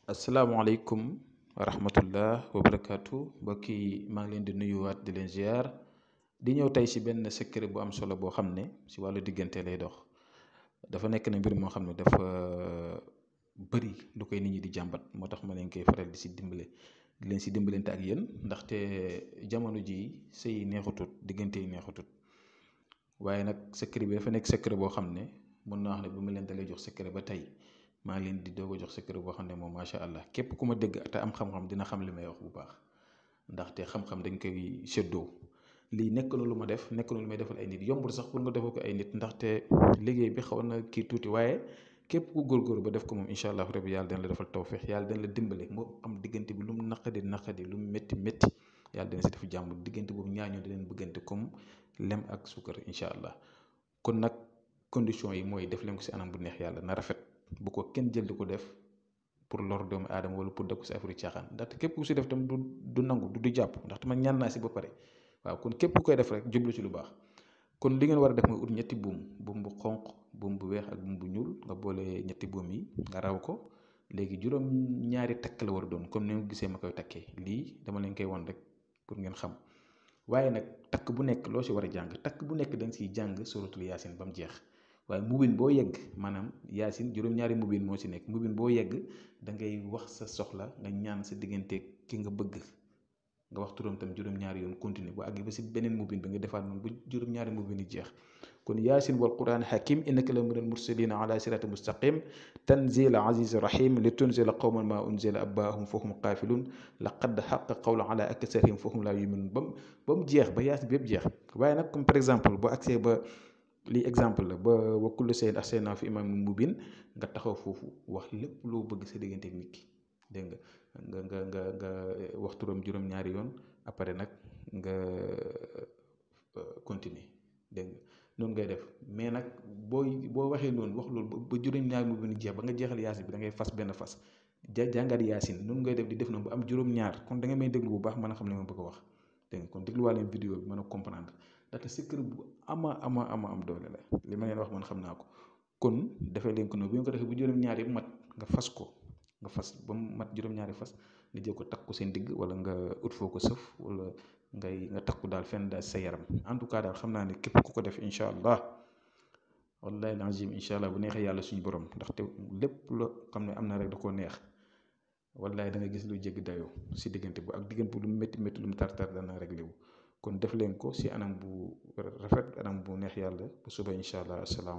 asalaamaaleykum wa rahmatullah wa barakaatu mbokk yi maa ngi leen di nuyuwaat di leen ziar di ñëw tey si benn secret bu am solo boo xam ne si wàllu diggante lay dox. dafa nekk ne mbir moo xam ne dafa bëri lu koy nit ñi di jàmbat, moo tax ma leen koy faral di si dimbale di leen si dimbalante ak yéen, ndaxte jamono ji sëy neexutut, diggante yi neexutut. waaye nag secret bi dafa nekk secret boo xam ne mën naa wax ne bu ma leen dalee jox secret ba tey maa ngi leen di doog a jox secret boo xam ne moom macha allah képp ku ma dégg te am xam-xam dina xam li may wax bu baax, ndaxte xam-xam dañ koy séddoo. lii nekk na lu ma def, nekk na lu may defal ay nit, yombul sax pour nga defal ko ay nit ndaxte liggéey bi xaw na kii tuuti, waaye képp ku góorgóorlu ba def ko moom incha allah rabbi yàlla dana la defal tawféex, yàlla dana la dimbale. moo am diggante bi lu mu naqadi lu mu métti métti yàlla dana si def jàmm. diggante boobu ñaañoo di leen bëggante comme lem ak suukar incha allah. kon nag condition yi mooy def leen ko si anam bu neex yàlla na rafet, bu ko kenn jël di ko def pour lor doomu aadama wala pour def ko si affaire caaxaan, ndaxte képp ku si def tam du nangu du jàpp, ndaxte man ñaan naa si ba pare. waaw kon képp ku koy def rek jublu ci lu baax. kon li ngeen war a def mooy ut ñetti buum bu xonq, buum bu weex ak buum bu ñuul, nga boole ñetti buum yi nga raw ko. léegi juróom ñaari takk la war a doon comme ni nga gisee ma koy takkee. lii dama leen koy wan rek pour ngeen xam. waaye nag takk bu nekk loo si war a jàng, takk bu nekk da nga siy jàng suratul yaasin ba mu jeex. waaye mubin boo yegg, maanaam yaasin juróom-ñaari mubin moo si nekk. mubin boo yegg da ngay wax sa soxla, nga ñaan sa diggante ki nga bëgg, nga wax turam tam juróom-ñaari yoon continuer bu àgg ba si beneen mubin bi nga defaat noonu bu juróom-ñaari mubin yi jeex. kon yaasin wal quran hakim innaka la minal mursalina ala sirati mustaqim tanzil aziz rahim li tunzila qawman ma unzila abahum fahum qaafilun laqad xaqa qawla ala aksarihim fahum la yuminun ba mu jeex, ba yaasin bi yëpp jeex. waaye nag comme par exemple boo agsee ba lii exemple la ba wa kullu shay'in ahsaynaahu fi imaamin mubiin, nga taxaw foofu wax lépp loo bëgg sa diggante ak nit ki, dégg nga wax turam juróom-ñaari yoon. après nag nga continuer, dégg nga noonu ngay def. mais nag boo waxee noonu wax loolu ba juróom-ñaari mubin jeex, ba nga jeexal yaasin bi da ngay fas benn fas jàngat yaasin. noonu ngay def di def na bu am juróom-ñaar. kon da nga may déglu bu baax mën a xam ne ma bëgg a wax, dégg nga. kon dégluwaat leen vidéo bi mën a comprendre, ndaxte secret bu ama am doole la. li ma leen wax man xam naa ko. kon defee leen ko noonu, bu ngeen ko defee bu juróom-ñaar yëpp mat nga fas ko, nga fas ba mu mat juróom-ñaari fas, nga jël ko takk ko seen digg, wala nga ut foo ko sëf, wala nga takku daal fenn daal sa yaram. en tout cas daal xam naa ne képp ku ko def incha allah, wallahi lazim incha allah bu neexee yàlla suñu borom, ndaxte lépp loo xam ne am na rek da koo neex. wallahi da nga gis lu jéggi dayoo si diggante bu ak diggante bu lu mu métti lu mu tar dana réglé wu. kon def leen ko si anam bu rafet, anam bu neex yàlla. bu suba incha allah asalaamaaleykum.